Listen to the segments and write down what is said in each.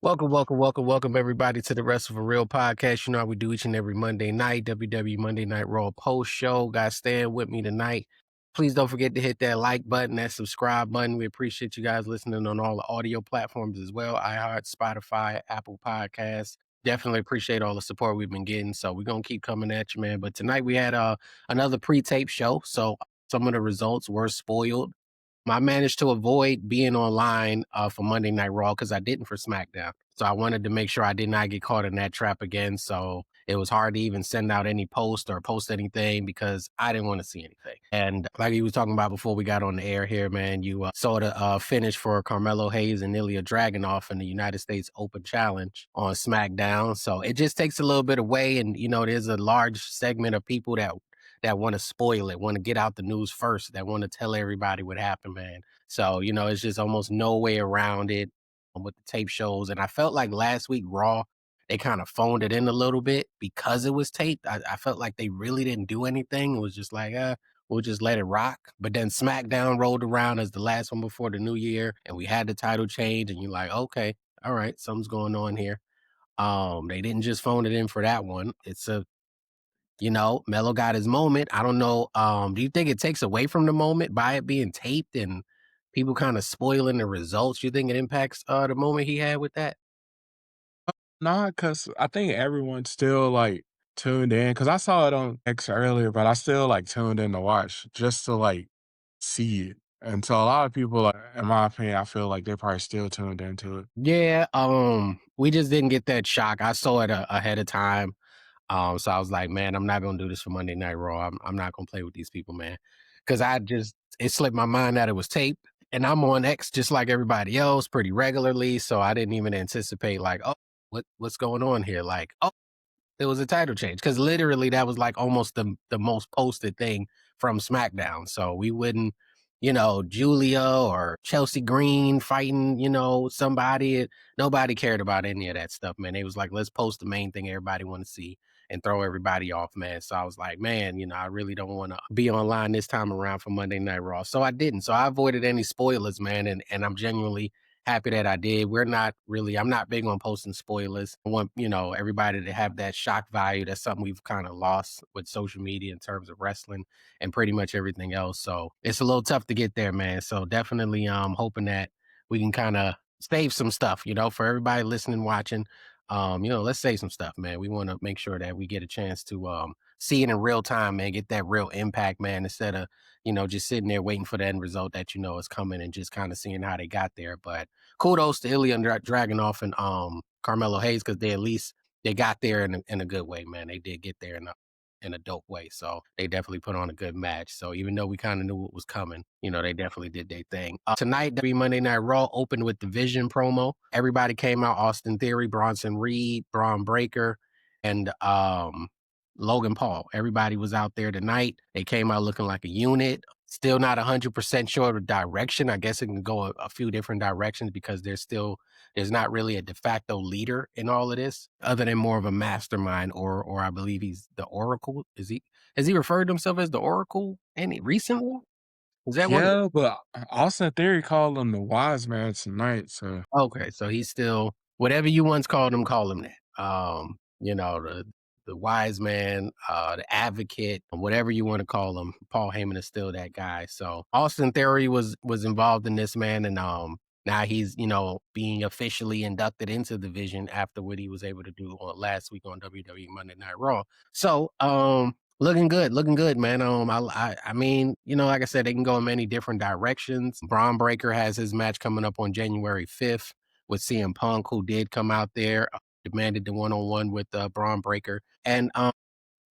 Welcome, everybody, to the Wrestle for Real podcast. You know how we do each and every Monday night, WWE Monday Night Raw post show. Guys, staying with me tonight. Please don't forget to hit that like button, that subscribe button. We appreciate you guys listening on all the audio platforms as well. iHeart, Spotify, Apple Podcasts. Definitely appreciate all the support we've been getting. So we're going to keep coming at you, man. But tonight we had another pre-tape show. So some of the results were spoiled. I managed to avoid being online for Monday Night Raw because I didn't for SmackDown. So I wanted to make sure I did not get caught in that trap again. So it was hard to even send out any post or post anything because I didn't want to see anything. And like you was talking about before we got on the air here, man, you saw the finish for Carmelo Hayes and Ilya Dragunov in the United States Open Challenge on SmackDown. So it just takes a little bit away. And, you know, there's a large segment of people that want to spoil it, want to get out the news first, that want to tell everybody what happened, man. So, you know, it's just almost no way around it with the tape shows. And I felt like last week Raw, they kind of phoned it in a little bit because it was taped. I felt like they really didn't do anything. It was just like, we'll just let it rock. But then SmackDown rolled around as the last one before the new year, and we had the title change, and you're like, okay, all right, something's going on here. They didn't just phone it in for that one. Melo got his moment. I don't know. Do you think it takes away from the moment by it being taped and people kind of spoiling the results? You think it impacts the moment he had with that? Nah, cause I think everyone's still, tuned in. Cause I saw it on X earlier, but I still, tuned in to watch just to, see it. And so a lot of people, in my opinion, I feel like they're probably still tuned into it. Yeah. We just didn't get that shock. I saw it ahead of time. So I was like, man, I'm not gonna do this for Monday Night Raw. I'm not gonna play with these people, man, because it slipped my mind that it was taped, and I'm on X just like everybody else pretty regularly. So I didn't even anticipate like, oh, what's going on here? Like, oh, there was a title change because literally that was like almost the most posted thing from SmackDown. So we wouldn't, Julia or Chelsea Green fighting, somebody. Nobody cared about any of that stuff, man. They was like, let's post the main thing everybody want to see and throw everybody off, man. So I was like, man, I really don't want to be online this time around for Monday Night Raw. So I didn't. So I avoided any spoilers, man, and I'm genuinely happy that I did. I'm not big on posting spoilers. I want, everybody to have that shock value. That's something we've kind of lost with social media in terms of wrestling and pretty much everything else. So it's a little tough to get there, man. So definitely hoping that we can kind of save some stuff, for everybody listening, watching. Let's save some stuff, man. We want to make sure that we get a chance to see it in real time, man, get that real impact, man, instead of, just sitting there waiting for the end result that is coming and just kind of seeing how they got there. But kudos to Ilya and Dragunov and Carmelo Hayes because they got there in a good way, man. They did get there in a dope way. So they definitely put on a good match. So even though we kind of knew what was coming, they definitely did their thing. Tonight, WWE Monday Night Raw opened with the Vision promo. Everybody came out: Austin Theory, Bronson Reed, Braun Breaker, and Logan Paul. Everybody was out there tonight. They came out looking like a unit. Still not 100% sure of the direction. I guess it can go a few different directions because there's not really a de facto leader in all of this, other than more of a mastermind, or I believe he's the Oracle. Has he referred to himself as the Oracle any recently? Is that what? Yeah, but Austin Theory called him the wise man tonight, so Okay, so he's still whatever you once called him, call him that. The wise man, the advocate, whatever you want to call him. Paul Heyman is still that guy. So Austin Theory was involved in this, man, and now he's being officially inducted into the Vision after what he was able to do on last week on WWE Monday Night Raw. So looking good, man. I mean, like I said, they can go in many different directions. Braun Breaker has his match coming up on January 5th with CM Punk, who did come out there, demanded the one-on-one with Braun Breaker. And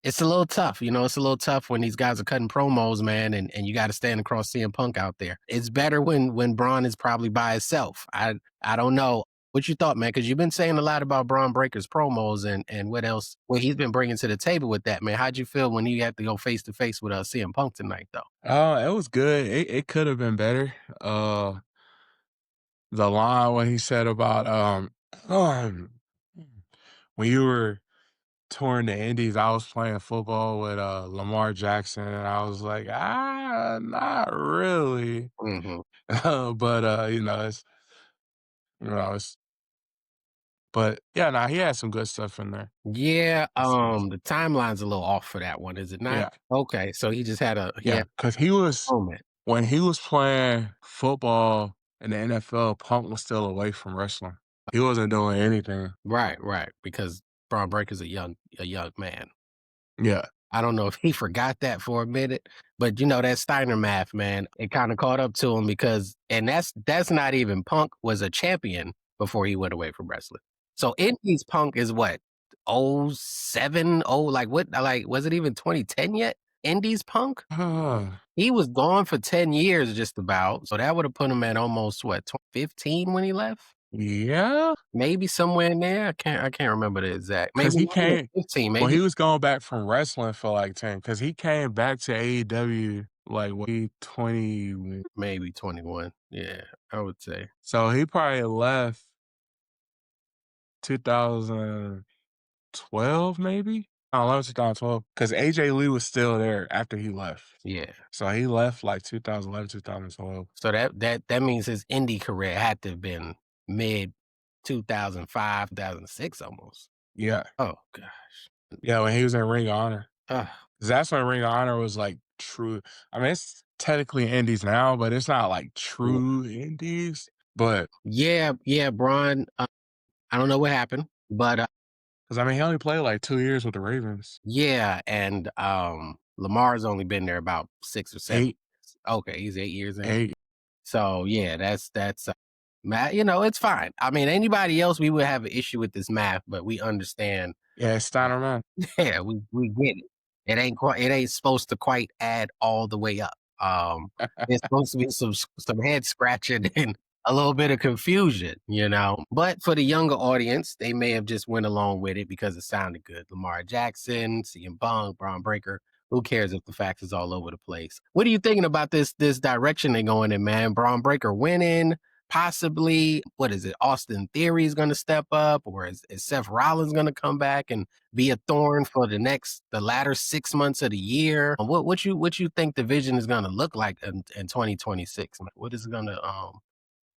it's a little tough, it's a little tough when these guys are cutting promos, man, and you got to stand across CM Punk out there. It's better when Braun is probably by himself. I don't know. What you thought, man? Because you've been saying a lot about Braun Breaker's promos and what he's been bringing to the table with that, man. How'd you feel when you had to go face to face with CM Punk tonight, though? it was good. It could have been better. The line when he said about um, when you were touring the Indies, I was playing football with Lamar Jackson, and I was like, not really. Hmm. But it's But yeah, nah, he had some good stuff in there. Yeah, It's the timeline's a little off for that one, is it not? Yeah, Okay, so he had yeah, because he was a moment. when he was playing football in the NFL, Punk was still away from wrestling. He wasn't doing anything. Right, right, because Braun Breaker's a young man. Yeah. I don't know if he forgot that for a minute, but that Steiner math, man, it kind of caught up to him because, and that's not even Punk was a champion before he went away from wrestling. So Indies Punk is what, oh 07, oh like what, like was it even 2010 yet? Indies Punk? He was gone for 10 years just about. So that would have put him at almost what, 15 when he left? Yeah, Maybe somewhere in there. I can't remember the exact. Maybe cause he not even came 15, well, maybe he was going back from wrestling for, like, 10, cause he came back to AEW, like, what, 20 maybe 21. Yeah, I would say. so he probably left 2012 maybe? I love 2012, cause AJ Lee was still there after he left. Yeah. So he left, like, 2011, 2012. So that means his indie career had to have been mid 2005, 2006 almost. Yeah. Oh god. Yeah, when he was in Ring of Honor. Ugh. 'Cause that's when Ring of Honor was, like, true I mean, it's technically indies now, but it's not, like, true indies, but Yeah, yeah, Braun, I don't know what happened, but, 'cause, I mean, he only played, like, 2 years with the Ravens. yeah, and, Lamar's only been there about 6 or 7 8 years. Okay, he's 8 years in. 8 So, yeah, that's math, it's fine. I mean, anybody else, we would have an issue with this math, but we understand. Yeah, Steiner man. Yeah, we get it. It ain't supposed to quite add all the way up. There's supposed to be some head scratching and a little bit of confusion. But for the younger audience, they may have just went along with it because it sounded good. Lamar Jackson, CM Punk, Braun Breaker. Who cares if the facts is all over the place? What are you thinking about this direction they're going in, man? Braun Breaker winning, possibly. What is it? Austin Theory is going to step up, or is Seth Rollins going to come back and be a thorn for the latter 6 months of the year? What you think the vision is gonna look like in 2026? What is it gonna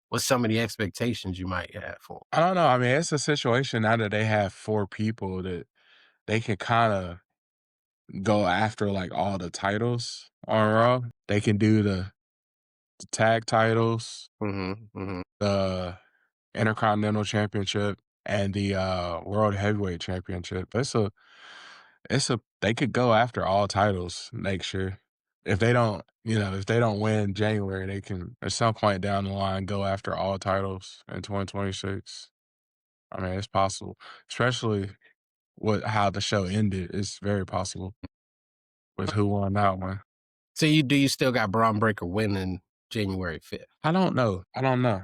what's some of the expectations you might have for 'em? I don't know, I mean, it's a situation now that they have 4 people that they can kinda go after, like, all the titles on Raw. They can do the tag titles, Mhm, mhm. the Intercontinental Championship, and the, World Heavyweight Championship. It's a they could go after all titles next year. If they don't, if they don't win January, they can at some point down the line go after all titles in 2026. I mean, it's possible, especially with how the show ended. It's very possible with who won that one. So do you still got Braun Breaker winning January 5th? I don't know. I don't know.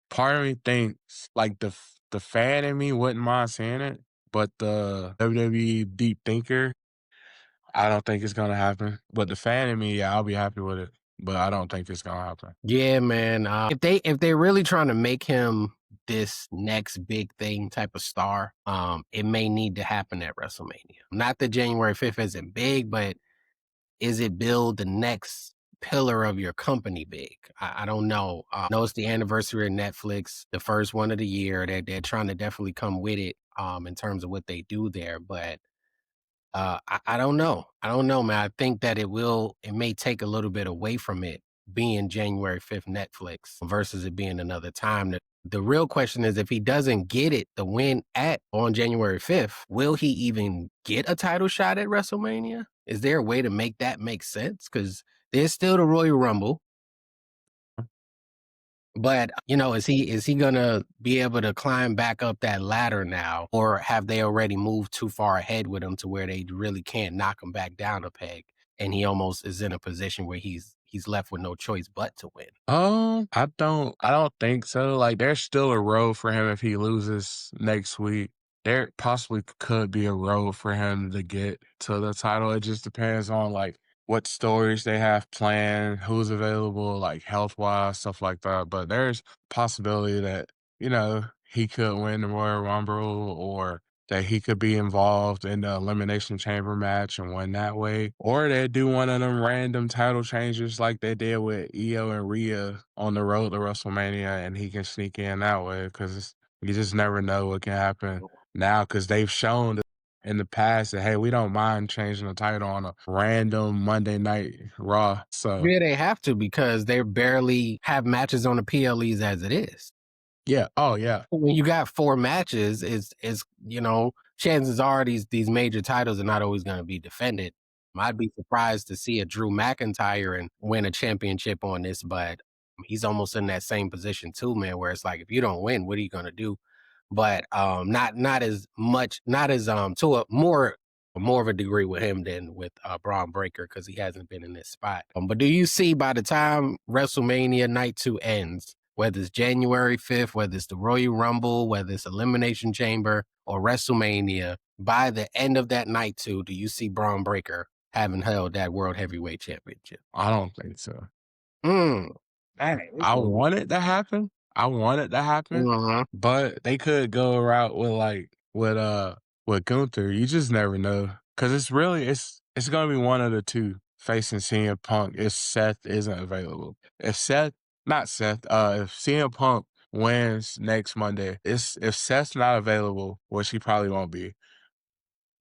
Part of me thinks like the fan in me wouldn't mind seeing it, but the WWE deep thinker, I don't think it's gonna happen. But the fan in me, yeah, I'll be happy with it. But I don't think it's gonna happen. Yeah, man. If they're really trying to make him this next big thing type of star, it may need to happen at WrestleMania. Not that January 5th isn't big, but is it build the next pillar of your company big? I don't know. I know it's the anniversary of Netflix, the first one of the year. They're trying to definitely come with it in terms of what they do there. But I don't know. I don't know, man. I think that it may take a little bit away from it being January 5th Netflix versus it being another time. The real question is if he doesn't get it, the win on January 5th, will he even get a title shot at WrestleMania? Is there a way to make that make sense? Because there's still the Royal Rumble. But, is he gonna be able to climb back up that ladder now, or have they already moved too far ahead with him to where they really can't knock him back down a peg, and he almost is in a position where he's left with no choice but to win? I don't think so. Like, there's still a road for him if he loses next week. There possibly could be a road for him to get to the title. It just depends on like what stories they have planned, who's available, like health wise, stuff like that. But there's possibility that, he could win the Royal Rumble or that he could be involved in the Elimination Chamber match and win that way. Or they do one of them random title changes like they did with Io and Rhea on the road to WrestleMania and he can sneak in that way because You just never know what can happen now because they've shown in the past that, hey, we don't mind changing the title on a random Monday Night Raw. So Yeah, they have to because they barely have matches on the PLEs as it is. yeah, oh yeah, When you got 4 matches, chances are these major titles are not always gonna be defended. I'd be surprised to see a Drew McIntyre and win a championship on this, but he's almost in that same position too, man, where it's like, if you don't win, what are you gonna do? But, not as much not as, to a more of a degree with him than with, Braun Breaker because he hasn't been in this spot. But do you see by the time WrestleMania Night 2 ends, whether it's January 5th, whether it's the Royal Rumble, whether it's Elimination Chamber or WrestleMania, by the end of that night 2, do you see Braun Breaker having held that World Heavyweight Championship? I don't think so. Mm. Dang, I want it to happen. I want it to happen, Mhm. but they could go a route with with Gunther. You just never know because it's gonna be one of the two facing CM Punk if Seth isn't available. If Seth, not Seth, if CM Punk wins next Monday, it's if Seth's not available, which he probably won't be,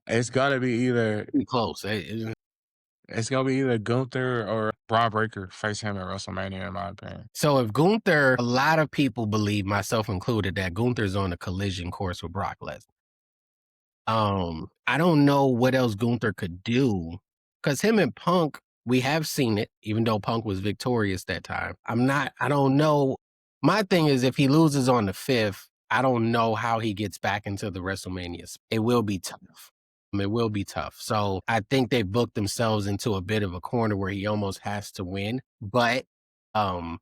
it's gonna be either Pretty close. it's gonna be either Gunther or Braun Breaker face him at WrestleMania, in my opinion. So if Gunther, a lot of people believe, myself included, that Gunther's on a collision course with Brock Lesnar. I don't know what else Gunther could do because him and Punk, we have seen it, even though Punk was victorious that time. I don't know. My thing is, if he loses on the 5th, I don't know how he gets back into the WrestleManias. It will be tough. It will be tough. So I think they booked themselves into a bit of a corner where he almost has to win. But um,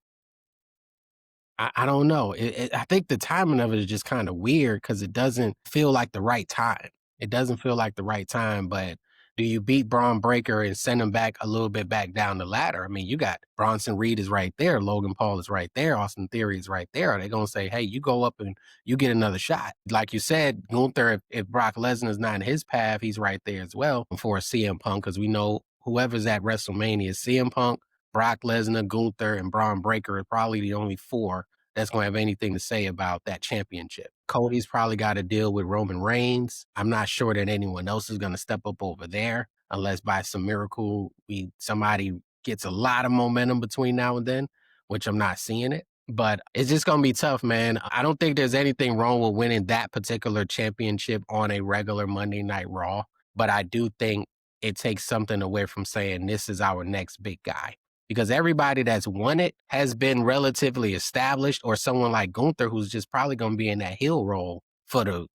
I don't know. I think the timing of it is just kinda weird because it doesn't feel like the right time. It doesn't feel like the right time, but do you beat Braun Breaker and send him back a little bit back down the ladder? I mean, you got Bronson Reed is right there, Logan Paul is right there, Austin Theory is right there. Are they gonna say, "Hey, you go up and you get another shot?" Like you said, Gunther, if Brock Lesnar is not in his path, he's right there as well for CM Punk because we know whoever's at WrestleMania, CM Punk, Brock Lesnar, Gunther, and Braun Breaker are probably the only 4 that's gonna have anything to say about that championship. Cody's probably gotta deal with Roman Reigns. I'm not sure that anyone else is gonna step up over there unless by some miracle somebody gets a lot of momentum between now and then, which I'm not seeing it. But it's just gonna be tough, man. I don't think there's anything wrong with winning that particular championship on a regular Monday Night Raw, but I do think it takes something away from saying, "This is our next big guy." Because everybody that's won it has been relatively established, or someone like Gunther, who's just probably going to be in that heel role for the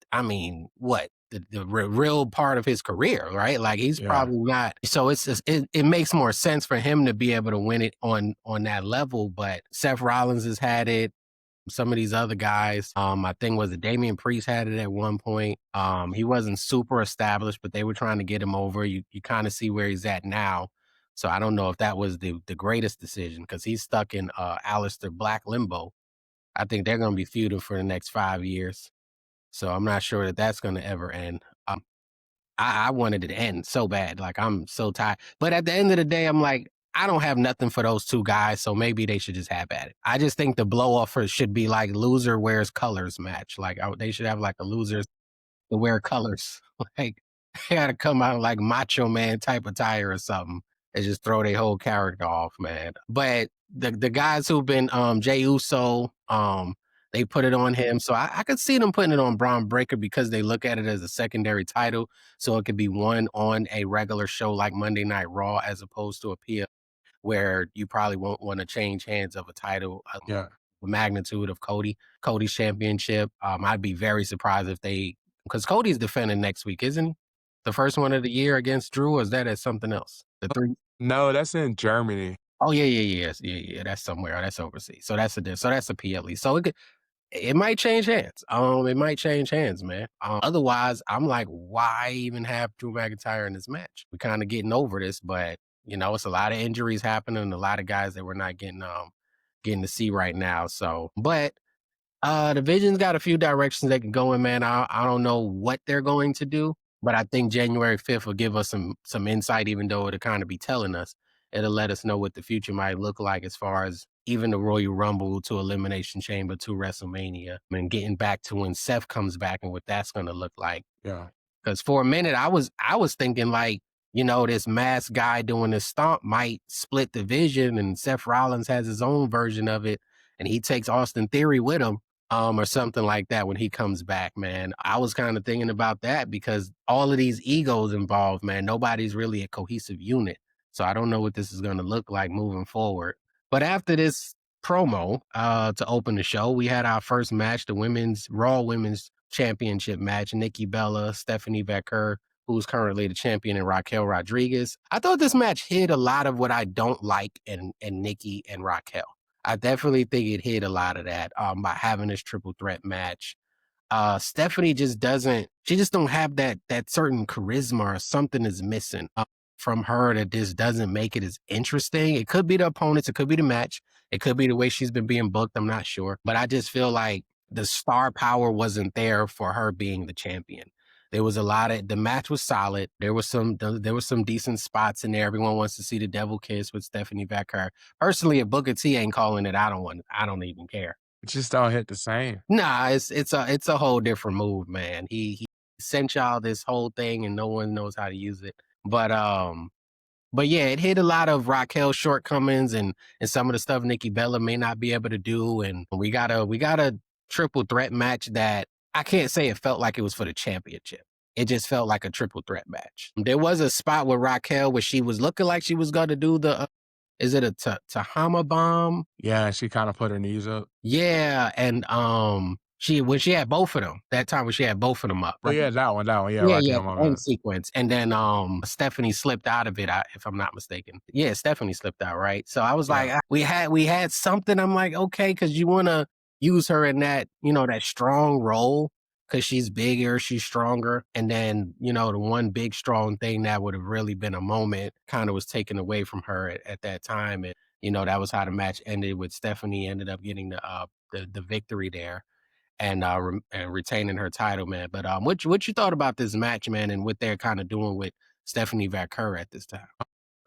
real part of his career, right? Like he's Yeah. probably not. So it makes more sense for him to be able to win it on that level. But Seth Rollins has had it. Some of these other guys, I think was it Damian Priest had it at one point. He wasn't super established, but they were trying to get him over. You kind of see where he's at now. So I don't know if that was the greatest decision because he's stuck in Alistair Black limbo. I think they're going to be feuding for the next 5 years. So I'm not sure that that's going to ever end. I wanted it to end so bad. Like I'm so tired. But at the end of the day, I'm like, I don't have nothing for those 2 guys, so maybe they should just have at it. I just think the blow off should be like loser wears colors match. Like they should have like a losers to wear colors. Like they gotta come out like Macho Man type attire or something and just throw their whole character off, man. But the guys who've been Jey Uso, they put it on him. So I could see them putting it on Braun Breaker because they look at it as a secondary title. So it could be won on a regular show like Monday Night Raw as opposed to a PL where you probably won't want to change hands of a title Yeah. the magnitude of Cody's championship. I'd be very surprised if because Cody's defending next week, isn't he? The first one of the year against Drew, or is that at something else? The 3? No, that's in Germany. Oh, yeah, yeah, yeah, yes, yeah, yeah, that's somewhere, that's overseas. So that's a PLE. So it might change hands. It might change hands, man. Otherwise, I'm like, why even have Drew McIntyre in this match? We're kinda getting over this, but, it's a lot of injuries happening, a lot of guys that we're not getting to see right now, so but the Vision's got a few directions they can go in, man. I don't know what they're going to do, but I think January 5th will give us some insight, even though it'll kind of be telling us. It'll let us know what the future might look like as far as even the Royal Rumble to Elimination Chamber to WrestleMania, and getting back to when Seth comes back and what that's gonna look like. Yeah. Because for a minute, I was thinking like, this masked guy doing this stomp might split the vision, and Seth Rollins has his own version of it, and he takes Austin Theory with him, or something like that when he comes back, man. I was kind of thinking about that because all of these egos involved, man. Nobody's really a cohesive unit. So I don't know what this is going to look like moving forward. But after this promo to open the show, we had our first match, the Raw Women's Championship match. Nikki Bella, Stephanie Vaquer, who's currently the champion, and Raquel Rodriguez. I thought this match hid a lot of what I don't like in Nikki and Raquel. I definitely think it hid a lot of that by having this triple threat match. Stephanie she just don't have that certain charisma, or something is missing from her that just doesn't make it as interesting. It could be the opponents, it could be the match, it could be the way she's been being booked. I'm not sure, but I just feel like the star power wasn't there for her being the champion. There was the match was solid. There was some decent spots in there. Everyone wants to see the devil kiss with Stephanie Vaquer. Personally, if Booker T ain't calling it, I don't even care. It just don't hit the same. Nah, it's a whole different move, man. He sent y'all this whole thing and no one knows how to use it. But yeah, it hit a lot of Raquel's shortcomings and some of the stuff Nikki Bella may not be able to do. And we got a triple threat match that I can't say it felt like it was for the championship. It just felt like a triple threat match. There was a spot with Raquel where she was looking like she was going to do is it a Tahama bomb? Yeah, she kinda put her knees up. Yeah, and, when she had both of them, that time when she had both of them up, Oh, right? yeah, that one, yeah, Yeah, right yeah, there, my the end bad. sequence, and then, Stephanie slipped out of it, if I'm not mistaken. Yeah, Stephanie slipped out, right? So I was like, Yeah. we had something. I'm like, okay, because you wanna use her in that, that strong role, because she's bigger, she's stronger, and then, the one big strong thing that would have really been a moment kinda was taken away from her at that time, and, that was how the match ended, with Stephanie ended up getting the victory there and retaining her title, man. But what you thought about this match, man, and what they're kind of doing with Stephanie Vaquer at this time?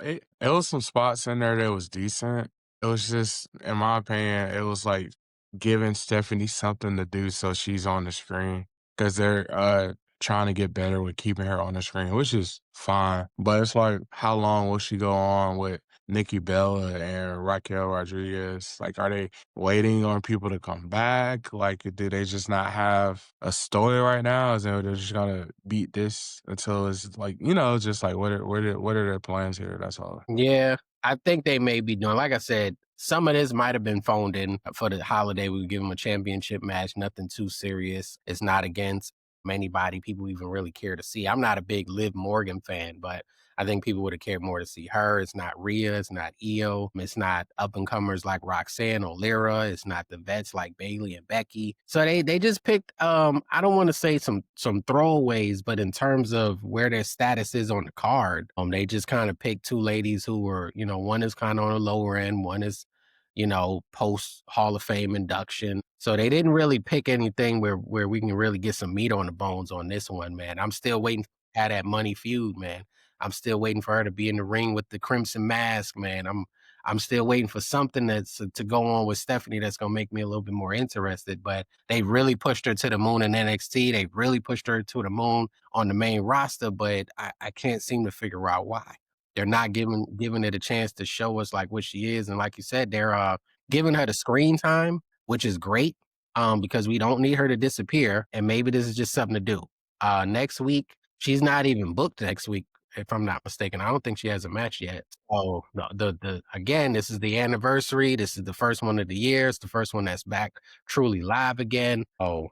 It was some spots in there that was decent. It was just, in my opinion, it was like giving Stephanie something to do so she's on the screen because they're trying to get better with keeping her on the screen, which is fine. But it's like, how long will she go on with Nikki Bella and Raquel Rodriguez? Like, are they waiting on people to come back? Like, do they just not have a story right now? Is they're just gonna beat this until it's like, just like what are their plans here? That's all. Yeah, I think they may be doing, like I said, some of this might have been phoned in for the holiday. We would give them a championship match, nothing too serious. It's not against anybody people even really care to see. I'm not a big Liv Morgan fan, but I think people would have cared more to see her. It's not Rhea, it's not Io, it's not up and comers like Roxanne or Lyra, it's not the vets like Bailey and Becky. So they just picked I don't want to say some throwaways, but in terms of where their status is on the card, they just kind of picked two ladies who were, one is kind of on the lower end, one is post Hall of Fame induction. So they didn't really pick anything where we can really get some meat on the bones on this one, man. I'm still waiting to have that money feud, man. I'm still waiting for her to be in the ring with the Crimson Mask, man. I'm still waiting for something that's to go on with Stephanie that's gonna make me a little bit more interested. But they really pushed her to the moon in NXT. They really pushed her to the moon on the main roster, but I can't seem to figure out why. They're not giving it a chance to show us like what she is. And like you said, they're giving her the screen time, which is great. Because we don't need her to disappear. And maybe this is just something to do. Next week, she's not even booked next week, if I'm not mistaken. I don't think she has a match yet. Oh, the again, this is the anniversary. This is the first one of the year. It's the first one that's back truly live again. Oh,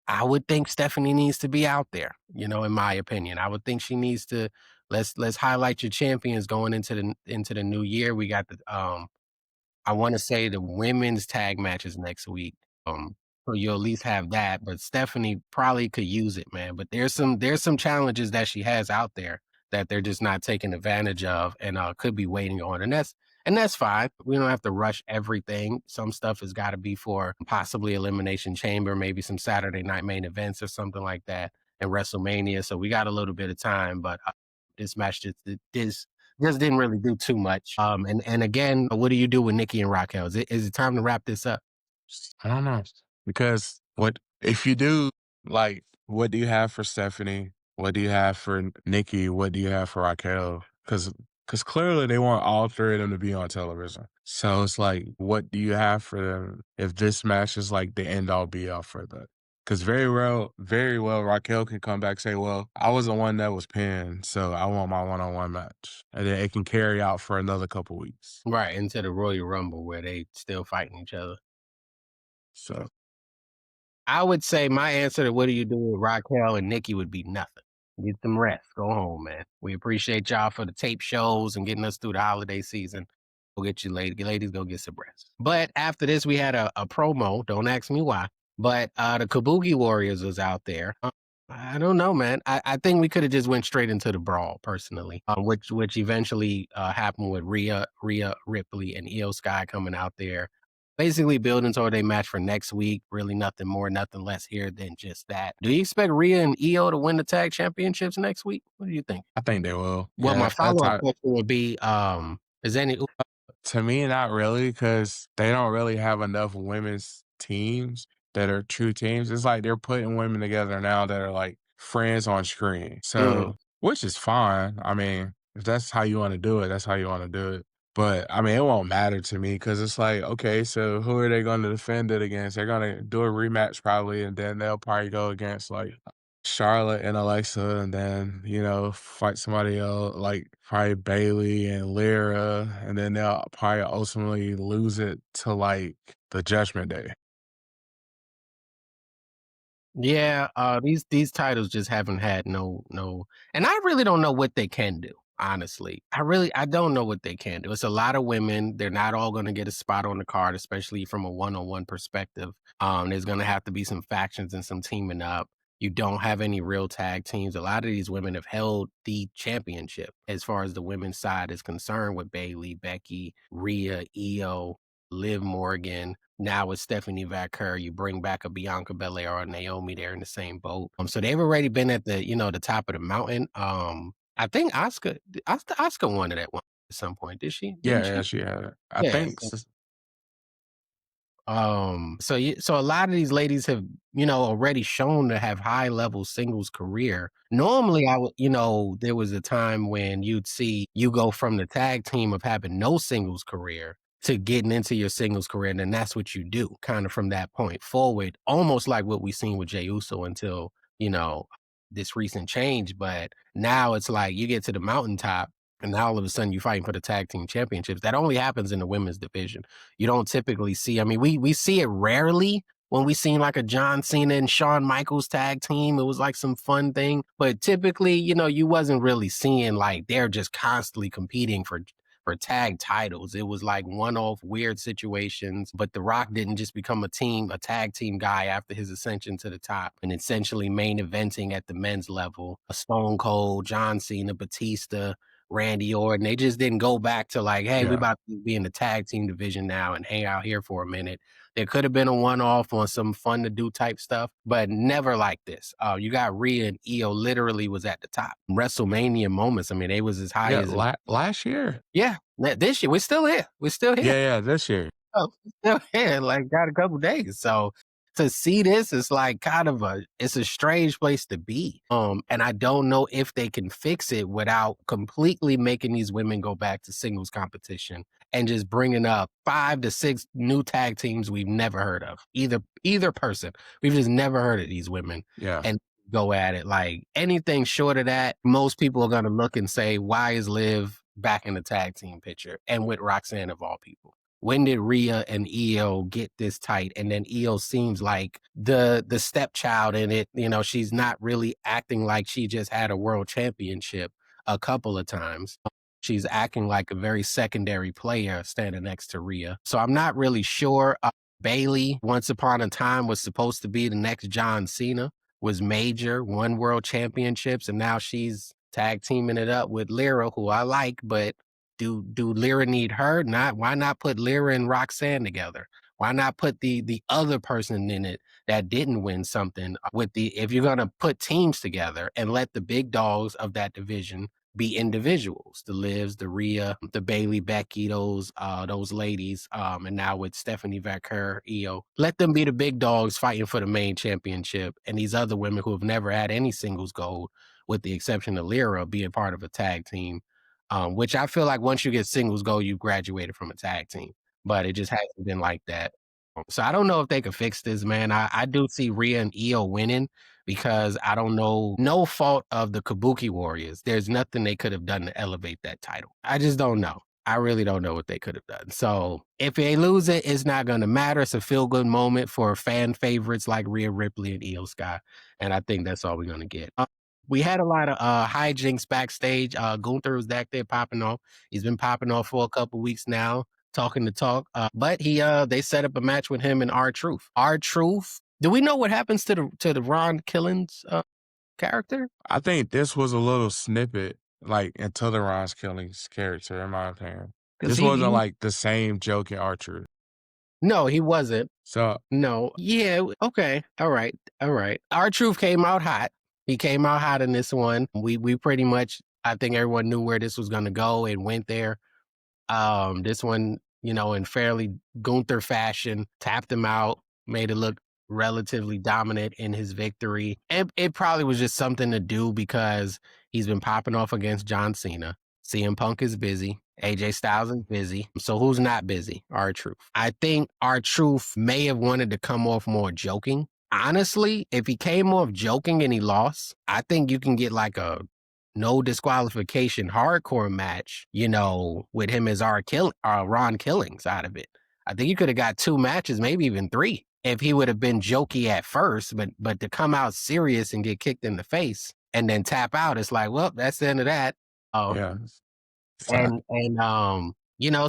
I would think Stephanie needs to be out there, in my opinion. I would think she needs to let's highlight your champions going into the new year. We got I wanna say the women's tag matches next week, so you'll at least have that, but Stephanie probably could use it, man, but there's some challenges that she has out there that they're just not taking advantage of and, could be waiting on, and that's fine. We don't have to rush everything. Some stuff has gotta be for possibly Elimination Chamber, maybe some Saturday night main events or something like that, and WrestleMania, so we got a little bit of time, but, this match just Just didn't really do too much. And again, what do you do with Nikki and Raquel? Is it time to wrap this up? I don't know. Because what if you do, like, what do you have for Stephanie? What do you have for Nikki? What do you have for Raquel? Because clearly they want all three of them to be on television. So it's like, what do you have for them if this match is like the end all be all for that? Because very well, Raquel can come back and say, well, I was the one that was pinned, so I want my one-on-one match. And then it can carry out for another couple weeks. Right, into the Royal Rumble where they still fighting each other. So I would say my answer to what do you do with Raquel and Nikki would be nothing. Get some rest. Go home, man. We appreciate y'all for the tape shows and getting us through the holiday season. Go get you ladies, go get some rest. But after this, we had a promo. Don't ask me why. But the Kabuki Warriors was out there. I don't know, man. I think we could have just went straight into the brawl, personally. Which eventually happened with Rhea Ripley and Io Sky coming out there. Basically building toward a match for next week. Really nothing more, nothing less here than just that. Do you expect Rhea and Io to win the tag championships next week? What do you think? I think they will. Well, my Yeah, that's follow-up question would be, is any to me, not really, because they don't really have enough women's teams that are true teams. It's like they're putting women together now that are like friends on screen. mm, So, which is fine. I mean, if that's how you want to do it, that's how you want to do it. But I mean, it won't matter to me because it's like, okay, so who are they going to defend it against? They're going to do a rematch probably, and then they'll probably go against like Charlotte and Alexa, and then, fight somebody else, like probably Bailey and Lyra, and then they'll probably ultimately lose it to like the Judgment Day. yeah, these titles just haven't had no, and I really don't know what they can do, honestly. I don't know what they can do. It's a lot of women. They're not all gonna get a spot on the card, especially from a one-on-one perspective. There's gonna have to be some factions and some teaming up. You don't have any real tag teams. A lot of these women have held the championship as far as the women's side is concerned with Bailey, Becky, Rhea, Io, Liv Morgan. Now with Stephanie Vaquer, you bring back a Bianca Belair or Naomi. They're in the same boat. So they've already been at the top of the mountain. I think Oscar won it at one at some point. Did she? Yeah, Didn't yeah, she? she had it. I Yeah. think So a lot of these ladies have, already shown to have high level singles career. Normally, I would, there was a time when you'd see you go from the tag team of having no singles career to getting into your singles career, and then that's what you do, kind of from that point forward, almost like what we seen with Jey Uso until, you know, this recent change. But now it's like you get to the mountaintop, and now all of a sudden you're fighting for the tag team championships. That only happens in the women's division. You don't typically see. I mean, we see it rarely when we seen like a John Cena and Shawn Michaels tag team. It was like some fun thing, but typically, you wasn't really seeing like they're just constantly competing for tag titles. It was like one-off weird situations, but The Rock didn't just become a tag team guy after his ascension to the top and essentially main eventing at the men's level. A Stone Cold, John Cena, Batista, Randy Orton. They just didn't go back to like, hey, we yeah. about to be in the tag team division now and hang out here for a minute. There could have been a one-off on some fun to do type stuff, but never like this. You got Rhea and Io literally was at the top. WrestleMania moments. I mean, they was as high Yeah, as last year. yeah. This year we're still here. We're still Yeah, here. yeah, this year. Oh, still here, like, got a couple days, so to see this is like it's a strange place to be, and I don't know if they can fix it without completely making these women go back to singles competition and just bringing up 5 to 6 new tag teams we've never heard of, either person. We've just never heard of these women Yeah. and go at it, like, anything short of that, most people are gonna look and say, "Why is Liv back in the tag team picture?" And with Roxanne of all people. When did Rhea and Io get this tight? And then Io seems like the stepchild in it. She's not really acting like she just had a world championship a couple of times. She's acting like a very secondary player standing next to Rhea. So I'm not really sure. Bailey, once upon a time, was supposed to be the next John Cena, was major, won world championships, and now she's tag teaming it up with Lyra, who I like, but do Lyra need her? Not why not put Lyra and Roxanne together? Why not put the other person in it that didn't win something with the if you're gonna put teams together and let the big dogs of that division be individuals, the Livs, the Rhea, the Bailey, Becky, those ladies, and now with Stephanie Vaquer, Io. Let them be the big dogs fighting for the main championship, and these other women who have never had any singles gold, with the exception of Lyra, being part of a tag team. Which I feel like once you get singles gold, you graduated from a tag team, but it just hasn't been like that. So I don't know if they could fix this, man. I do see Rhea and Io winning because I don't know, no fault of the Kabuki Warriors. There's nothing they could have done to elevate that title. I just don't know. I really don't know what they could have done. So if they lose it, it's not going to matter. It's a feel good moment for fan favorites like Rhea Ripley and Io Sky. And I think that's all we're going to get. We had a lot of hijinks backstage. Gunther was back there popping off. He's been popping off for a couple weeks now, talking the talk. But they set up a match with him and R-Truth. R-Truth. Do we know what happens to the Ron Killings character? I think this was a little snippet, like, into the Ron Killings character, in my opinion. Because This wasn't, like, the same joke in Archer. no, he wasn't. So No. Yeah. Okay. All right. All right. R-Truth came out hot. He came out hot in this one. We pretty much, I think everyone knew where this was going to go and went there. This one, in fairly Gunther fashion, tapped him out, made it look relatively dominant in his victory. It probably was just something to do because he's been popping off against John Cena. CM Punk is busy. AJ Styles is busy. So who's not busy? R-Truth. I think R-Truth may have wanted to come off more joking. Honestly, if he came off joking and he lost, I think you can get like a no disqualification hardcore match, with him as Ron Killings out of it. I think you could have got 2 matches, maybe even 3, if he would have been jokey at first, but to come out serious and get kicked in the face and then tap out, it's like, well, that's the end of that. Oh, yeah. So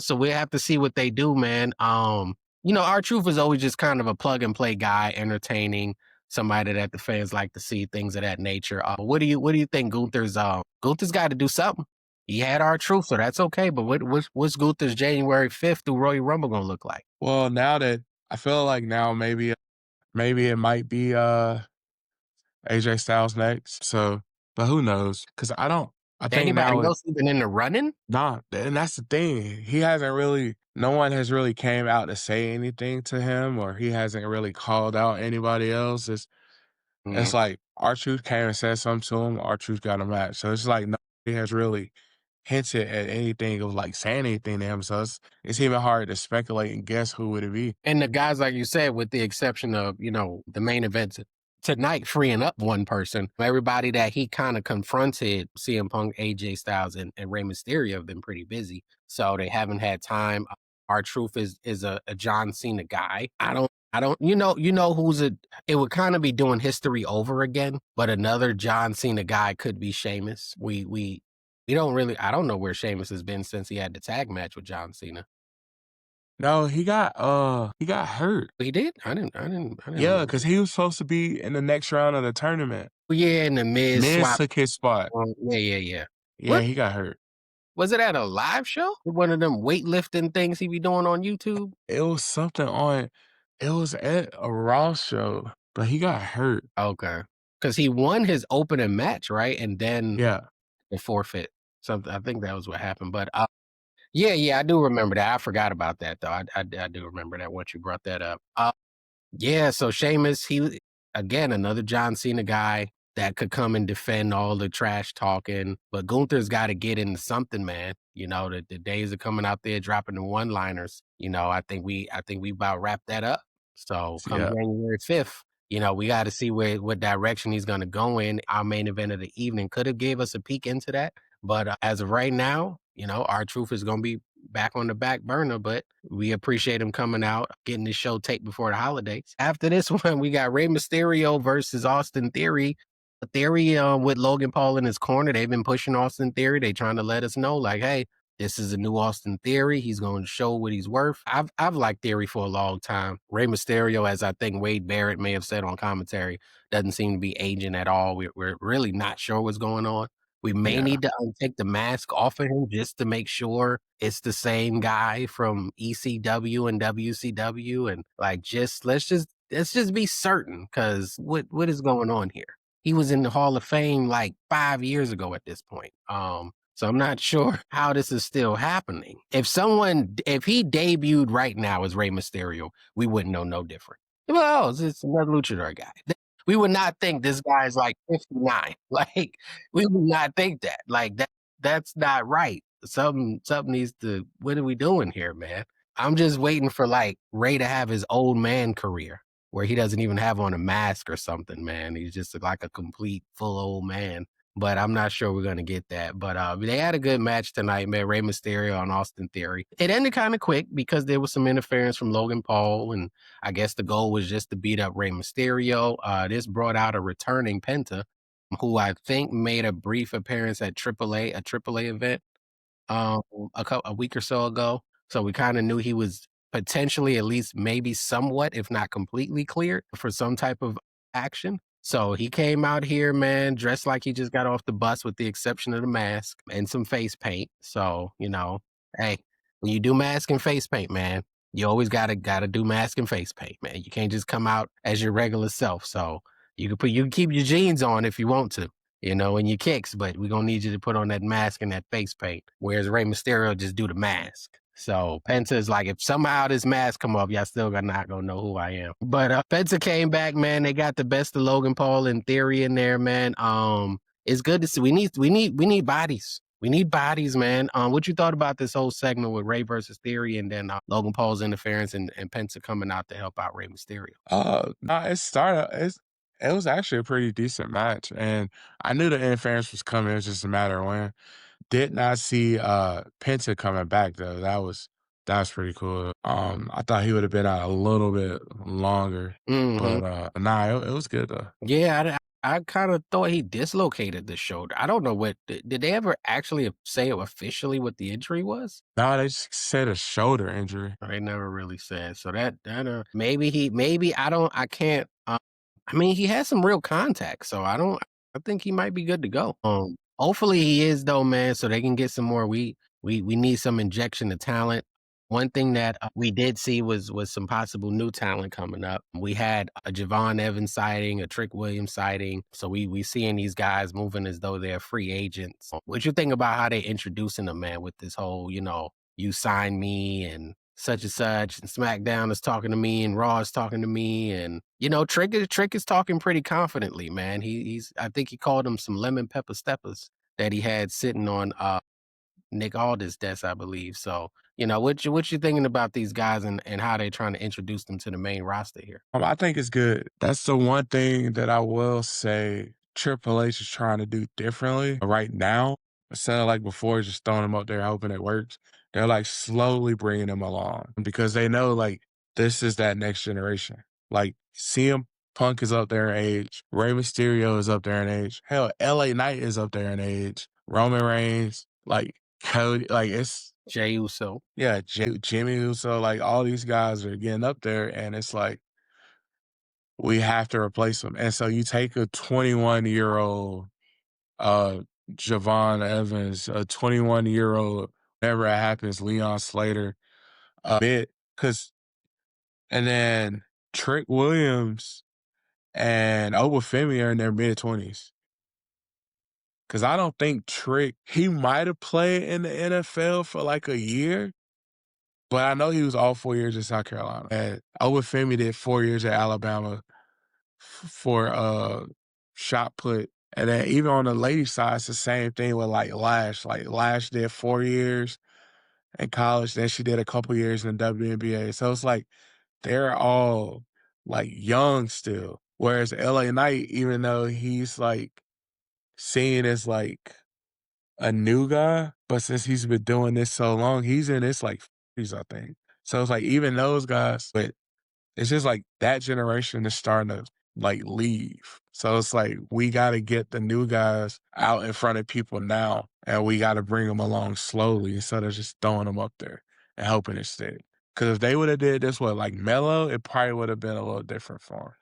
so we have to see what they do, man. R-Truth is always just kind of a plug and play guy, entertaining, somebody that the fans like to see, things of that nature. What do you think Gunther's got to do something? He had R-Truth, so that's okay. But what's Gunther's January 5th through Royal Rumble gonna look like? well, now that I feel like now maybe it might be, AJ Styles next, so but who knows? Because I think Anybody now else even in the running? nah, and that's the thing. No one has really came out to say anything to him, or he hasn't really called out anybody else. It's Mhm. like R-Truth came and said something to him, R-Truth got a match. So it's like nobody has really hinted at anything of like saying anything to him. So it's even hard to speculate and guess who would it be. And the guys, like you said, with the exception of, the main event tonight, freeing up one person, everybody that he kind of confronted, CM Punk, AJ Styles, and Rey Mysterio, have been pretty busy. So they haven't had time. R-Truth is a John Cena guy. I don't, it would kind of be doing history over again, but another John Cena guy could be Sheamus. We don't really, I don't know where Sheamus has been since he had the tag match with John Cena. No, he got hurt. He did? I didn't Yeah, remember. because he was supposed to be in the next round of the tournament. Yeah, in the Miz Miz swap. took his spot. Yeah. Yeah, What he got hurt. was it at a live show? One of them weightlifting things he be doing on YouTube? It was something on it was at a Raw show, but he got hurt. Okay, because he won his opening match, right? And then Yeah. the forfeit. Something. I think that was what happened. But yeah, I do remember that. I forgot about that though. I do remember that once you brought that up. Yeah, so Sheamus, again, another John Cena guy that could come and defend all the trash talking, but Gunther's got to get into something, man. The days of coming out there dropping the one-liners. I think we about wrapped that up. So come Yeah. January 5th, we got to see what direction he's going to go in. Our main event of the evening could have gave us a peek into that, but as of right now, R-Truth is going to be back on the back burner, but we appreciate him coming out, getting the show taped before the holidays. After this one, we got Rey Mysterio versus Austin Theory. Theory, with Logan Paul in his corner, they've been pushing Austin Theory. They trying to let us know, like, hey, this is a new Austin Theory. He's going to show what he's worth. I've liked Theory for a long time. Rey Mysterio, as I think Wade Barrett may have said on commentary, doesn't seem to be aging at all. We're really not sure what's going on. We may Yeah. need to take the mask off of him just to make sure it's the same guy from ECW and WCW, and like let's just be certain, because what is going on here? he was in the Hall of Fame like 5 years ago at this point. So I'm not sure how this is still happening. If he debuted right now as Rey Mysterio, we wouldn't know no different. Well, it's just another luchador guy. We would not think this guy is like 59. Like, we would not think that. Like, that's not right. Something needs to what are we doing here, man? I'm just waiting for, like, Ray to have his old man career where he doesn't even have on a mask or something, man. He's just like a complete full old man. But I'm not sure we're gonna get that. But they had a good match tonight, man. Rey Mysterio and Austin Theory. It ended kind of quick because there was some interference from Logan Paul, and I guess the goal was just to beat up Rey Mysterio. This brought out a returning Penta, who I think made a brief appearance at AAA event um, a week or so ago. So we kind of knew he was potentially, at least maybe somewhat, if not completely cleared for some type of action. So he came out here, man, dressed like he just got off the bus with the exception of the mask and some face paint. So, hey, when you do mask and face paint, man, you always gotta do mask and face paint, man. You can't just come out as your regular self. So you can keep your jeans on if you want to, and your kicks, but we're gonna need you to put on that mask and that face paint. Whereas Rey Mysterio just do the mask. So Penta is like, if somehow this mask come off, y'all still not gonna know who I am. But Penta came back, man. They got the best of Logan Paul and Theory in there, man. It's good to see. We need bodies. We need bodies, man. What you thought about this whole segment with Ray versus Theory, and then Logan Paul's interference and Penta coming out to help out Rey Mysterio? No, it was actually a pretty decent match, and I knew the interference was coming, it was just a matter of when. Did not see, Penta coming back, though, that was pretty cool. I thought he would've been out a little bit longer, Hmm. but, nah, it was good, though. Yeah, I kind of thought he dislocated the shoulder. I don't know what did they ever actually say officially what the injury was? Nah, they just said a shoulder injury. They never really said. So that maybe I can't. I mean, he has some real contact, so I think he might be good to go. Hopefully he is though, man, so they can get some more. We need some injection of talent. One thing that we did see was some possible new talent coming up. We had a Javon Evans sighting, a Trick Williams sighting. So we seeing these guys moving as though they're free agents. What you think about how they introducing them, man, with this whole, you sign me and such, and SmackDown is talking to me, and Raw is talking to me, and Trick is talking pretty confidently, man. He's I think he called him some lemon pepper steppers that he had sitting on Nick Aldis' desk, I believe. So, what you thinking about these guys and how they trying to introduce them to the main roster here? I think it's good. That's the one thing that I will say Triple H is trying to do differently right now. Instead of like before, just throwing them up there hoping it works. They're like slowly bringing them along because they know like this is that next generation. Like CM Punk is up there in age. Rey Mysterio is up there in age. Hell, LA Knight is up there in age. Roman Reigns, like Cody, like it's Jey Uso. yeah, Jimmy Uso, like all these guys are getting up there, and it's like we have to replace him. And so you take a 21-year-old uh Javon Evans, a 21-year-old, whatever it happens, Leon Slater, bit, cause and then Trick Williams and Obafemi are in their mid-20s. Cause I don't think Trick, he might have played in the NFL for like a year, but I know he was all 4 years in South Carolina. And Obafemi did 4 years at Alabama for shot put. And then even on the ladies' side, it's the same thing with like Lash. Like Lash did 4 years in college, then she did a couple years in the WNBA. So it's like they're all like young still. Whereas LA Knight, even though he's like seen as like a new guy, but since he's been doing this so long, he's in his like 40s, I think. So it's like even those guys, but it's just like that generation is starting to like leave. So it's like we got to get the new guys out in front of people now, and we got to bring them along slowly instead of just throwing them up there and hoping it stick. Because if they would have did this with like Mello, it probably would have been a little different for him.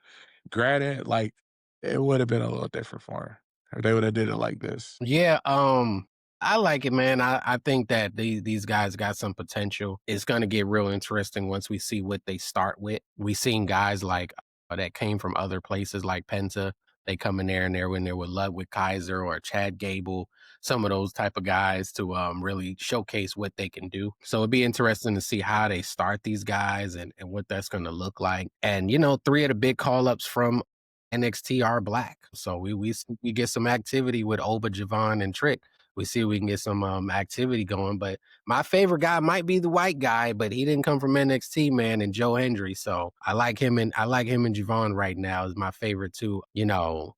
Granted, like it would have been a little different for him if they would have did it like this. Yeah, I like it, man. I think that these guys got some potential. It's gonna get real interesting once we see what they start with. We seen guys like that came from other places like Penta. They come in there and they're in there with Ludwig Kaiser or Chad Gable, some of those type of guys to really showcase what they can do. So it'd be interesting to see how they start these guys and what that's going to look like. And three of the big call ups from NXT are black, so we get some activity with Oba, Javon, and Trick. We see if we can get some activity going. But my favorite guy might be the white guy, but he didn't come from NXT, man, and Joe Hendry. So I like him and Javon right now is my favorite two,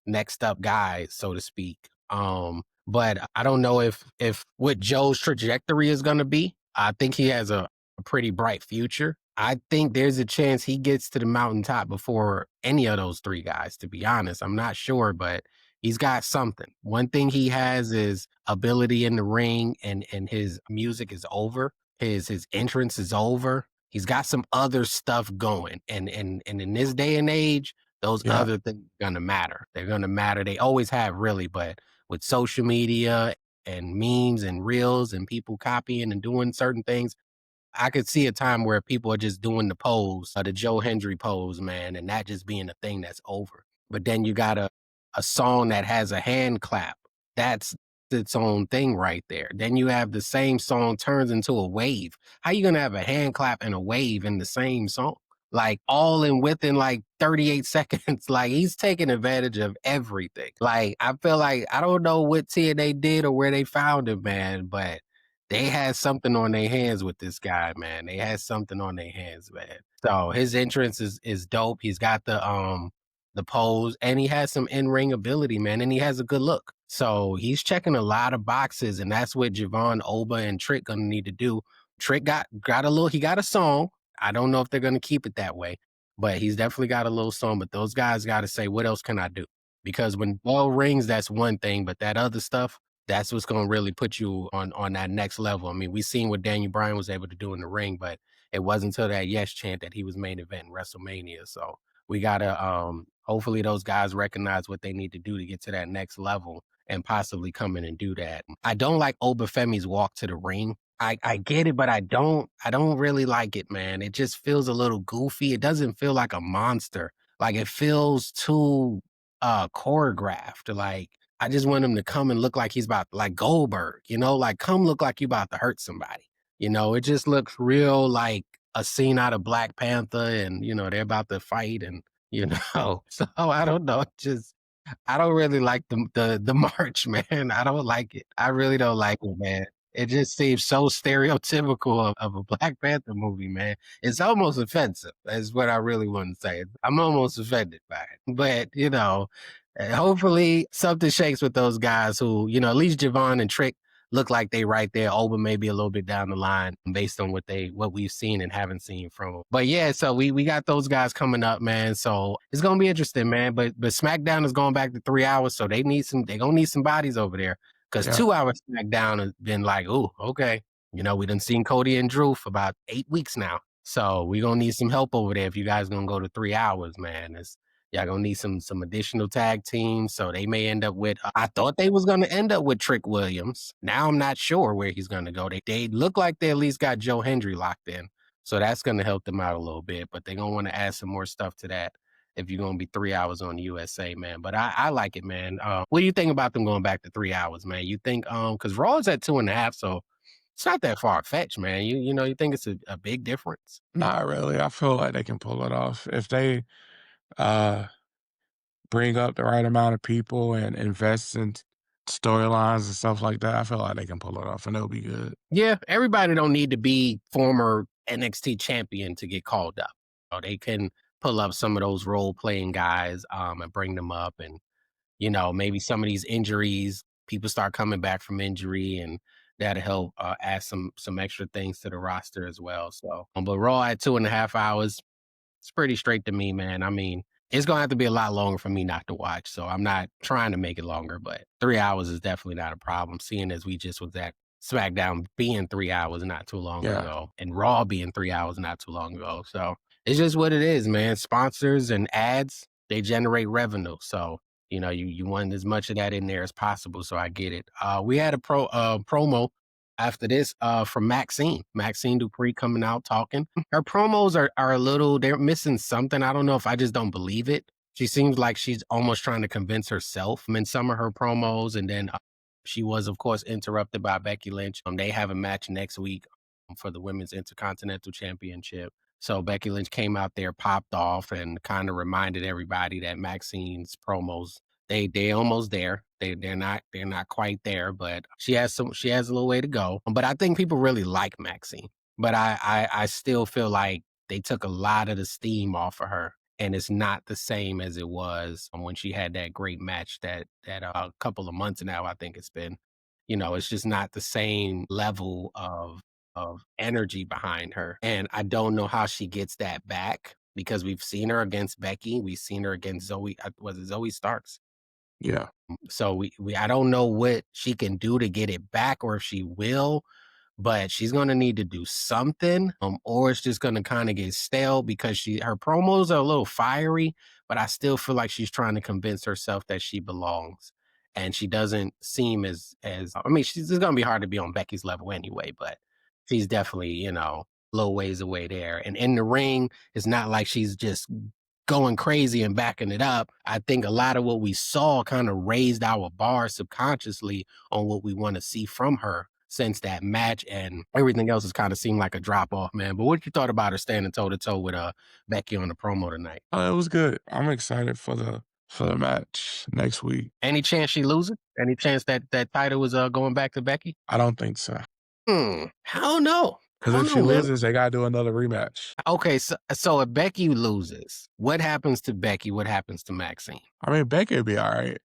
next up guys, so to speak. But I don't know if what Joe's trajectory is gonna be. I think he has a pretty bright future. I think there's a chance he gets to the mountaintop before any of those three guys, to be honest. I'm not sure, but he's got something. One thing he has is ability in the ring, and his music is over. His entrance is over. He's got some other stuff going. And in this day and age, those Yeah. other things are gonna matter. They're gonna matter. They always have, really, but with social media and memes and reels and people copying and doing certain things, I could see a time where people are just doing the pose, the Joe Hendry pose, man, and that just being a thing that's over. But then you got a song that has a hand clap. That's its own thing right there. Then you have the same song turns into a wave. How you gonna have a hand clap and a wave in the same song? Like all in within like 38 seconds. Like he's taking advantage of everything. Like I feel like I don't know what TNA did or where they found him, man, but they had something on their hands with this guy, man. They had something on their hands, man. So his entrance is dope. He's got the pose, and he has some in-ring ability, man, and he has a good look. So he's checking a lot of boxes, and that's what Javon, Oba, and Trick gonna need to do. Trick he got a song. I don't know if they're gonna keep it that way, but he's definitely got a little song. But those guys gotta say, what else can I do? Because when bell rings, that's one thing, but that other stuff, that's what's gonna really put you on that next level. I mean, we seen what Daniel Bryan was able to do in the ring, but it wasn't until that yes chant that he was main event in WrestleMania. So we gotta hopefully those guys recognize what they need to do to get to that next level and possibly come in and do that. I don't like Obafemi's walk to the ring. I get it, but I don't really like it, man. It just feels a little goofy. It doesn't feel like a monster. Like it feels too choreographed. Like I just want him to come and look like he's about like Goldberg, like come look like you about to hurt somebody. It just looks real like a scene out of Black Panther, and they're about to fight, and so I don't know. I don't really like the march, man. I don't like it. I really don't like it, man. It just seems so stereotypical of a Black Panther movie, man. It's almost offensive, is what I really want to say. I'm almost offended by it. But, hopefully something shakes with those guys who, at least Javon and Trick look like they right there. Oba maybe a little bit down the line based on what we've seen and haven't seen from them. But yeah, so we got those guys coming up, man. So it's gonna be interesting, man. But SmackDown is going back to 3 hours, so they gonna need some bodies over there. Cause Yeah. 2 hour SmackDown has been like, oh, okay. We done seen Cody and Drew for about 8 weeks now. So we gonna need some help over there if you guys gonna go to 3 hours, man. Y'all gonna need some additional tag teams, so they may end up with. I thought they was gonna end up with Trick Williams. Now I'm not sure where he's gonna go. They look like they at least got Joe Hendry locked in, so that's gonna help them out a little bit. But they're gonna want to add some more stuff to that if you're gonna be 3 hours on the USA, man. But I like it, man. What do you think about them going back to 3 hours, man? You think because Raw is at 2.5, so it's not that far fetched, man. You think it's a big difference? Not really. I feel like they can pull it off if they uh bring up the right amount of people and invest in storylines and stuff like that. I feel like they can pull it off and it'll be good. Yeah, everybody don't need to be former NXT champion to get called up. They can pull up some of those role playing guys and bring them up, and maybe some of these injuries, people start coming back from injury, and that'll help add some extra things to the roster as well. So, but Raw at 2.5 hours, it's pretty straight to me, man. I mean, it's gonna have to be a lot longer for me not to watch, so I'm not trying to make it longer, but 3 hours is definitely not a problem, seeing as we just was at SmackDown being 3 hours not too long Yeah. ago, and Raw being 3 hours not too long ago. So it's just what it is, man. Sponsors and ads, they generate revenue. So, you want as much of that in there as possible. So I get it. We had a promo after this from Maxxine Dupree coming out talking. Her promos are a little, they're missing something. I don't know if I just don't believe it. She seems like she's almost trying to convince herself in some of her promos, and then she was, of course, interrupted by Becky Lynch. They have a match next week for the Women's Intercontinental Championship. So Becky Lynch came out there, popped off, and kind of reminded everybody that Maxine's promos they almost there. They're not quite there, but she has a little way to go. But I think people really like Maxine. But I still feel like they took a lot of the steam off of her, and it's not the same as it was when she had that great match that a couple of months now. I think it's been, it's just not the same level of energy behind her, and I don't know how she gets that back because we've seen her against Becky, we've seen her against Zoe. Was it Zoe Starks? Yeah. So we I don't know what she can do to get it back or if she will, but she's gonna need to do something, or it's just gonna kind of get stale because her promos are a little fiery, but I still feel like she's trying to convince herself that she belongs, and she doesn't seem as. I mean, she's it's gonna be hard to be on Becky's level anyway, but she's definitely little ways away there. And in the ring, it's not like she's just going crazy and backing it up. I think a lot of what we saw kind of raised our bar subconsciously on what we want to see from her since that match, and everything else has kind of seemed like a drop off, man. But what you thought about her standing toe to toe with Becky on the promo tonight? It was good. I'm excited for the match next week. Any chance she loses? Any chance that title is going back to Becky? I don't think so. I don't know. I Because don't if she know, man. loses, they gotta do another rematch. Okay, so if Becky loses, what happens to Becky? What happens to Maxine? I mean, Becky would be alright.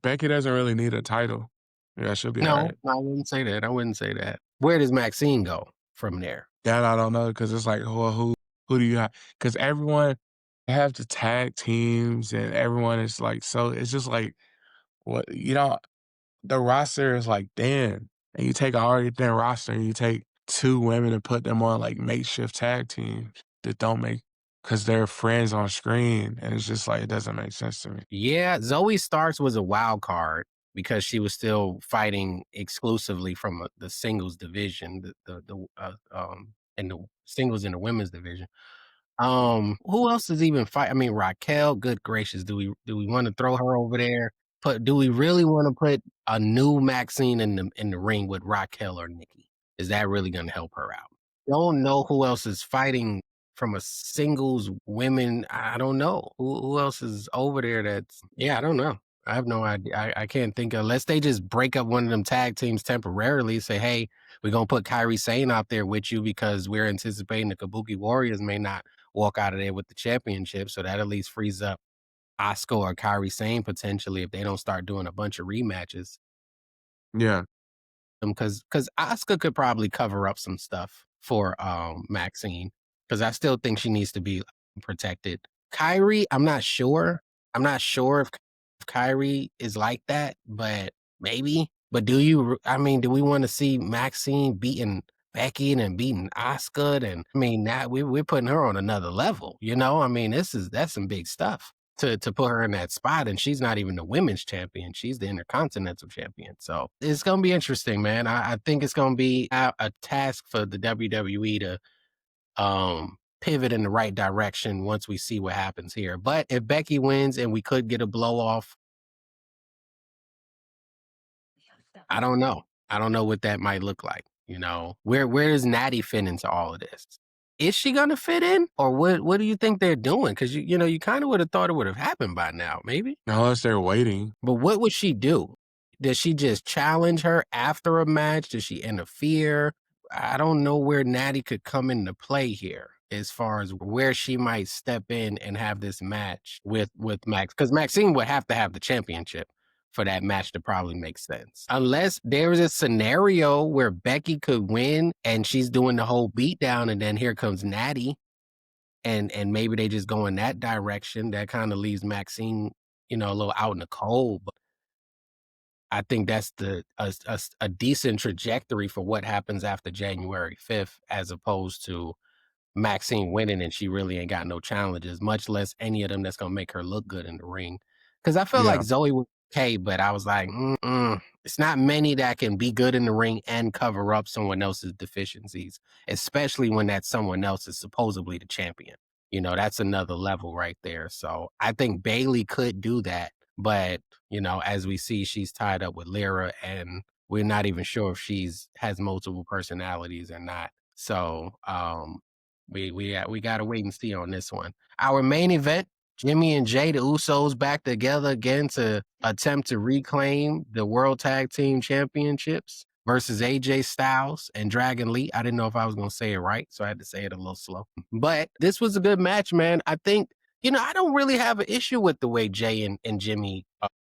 Becky doesn't really need a title. Yeah, she'll be No, alright. I wouldn't say that. I wouldn't say that. Where does Maxine go from there? That I don't know because it's like, well, who do you have? Because everyone have the tag teams and everyone is like, so it's just like, what the roster is like thin, and you take an already thin roster and you take two women and put them on like makeshift tag teams that don't make because they're friends on screen, and it's just like it doesn't make sense to me. Yeah, Zoe Starks was a wild card because she was still fighting exclusively from the singles division, in the singles in the women's division. Who else is even fight? I mean, Raquel. Good gracious, do we want to throw her over there? Do we really want to put a new Maxine in the ring with Raquel or Nikki? Is that really going to help her out? Don't know who else is fighting from a singles women. I don't know who else is over there. Yeah, I don't know. I have no idea. I can't think unless they just break up one of them tag teams temporarily. Say, hey, we're gonna put Kyrie Sane out there with you because we're anticipating the Kabuki Warriors may not walk out of there with the championship. So that at least frees up Asuka or Kyrie Sane potentially if they don't start doing a bunch of rematches. Yeah, Because Asuka could probably cover up some stuff for Maxine because I still think she needs to be protected. Kyrie, I'm not sure. I'm not sure if Kyrie is like that, but maybe. But I mean, do we want to see Maxine beating Becky and beating Asuka? And I mean, that we're putting her on another level, you know? I mean, that's some big stuff to put her in that spot, and she's not even the women's champion. She's the intercontinental champion. So it's gonna be interesting, man. I think it's gonna be a task for the WWE to pivot in the right direction once we see what happens here. But if Becky wins and we could get a blow off, I don't know. I don't know what that might look like. Where does Natty fit into all of this? Is she gonna fit in, or what do you think they're doing? Because you kind of would have thought it would have happened by now, maybe. unless they're waiting. But what would she do? Does she just challenge her after a match? Does she interfere? I don't know where Natty could come into play here as far as where she might step in and have this match with Max. Because Maxine would have to have the championship for that match to probably make sense. Unless there's a scenario where Becky could win and she's doing the whole beatdown and then here comes Natty and maybe they just go in that direction. That kind of leaves Maxine, a little out in the cold. But I think that's a decent trajectory for what happens after January 5th, as opposed to Maxine winning and she really ain't got no challenges, much less any of them that's gonna make her look good in the ring. Because I felt like Yeah, Zoe was okay, but I was like, it's not many that can be good in the ring and cover up someone else's deficiencies, especially when that someone else is supposedly the champion. That's another level right there. So I think Bailey could do that. But, as we see, she's tied up with Lyra, and we're not even sure if she's has multiple personalities or not. So we gotta wait and see on this one. Our main event, Jimmy and Jay, the Usos, back together again to attempt to reclaim the World Tag Team Championships versus AJ Styles and Dragon Lee. I didn't know if I was gonna say it right, so I had to say it a little slow. But this was a good match, man. I think, I don't really have an issue with the way Jay and Jimmy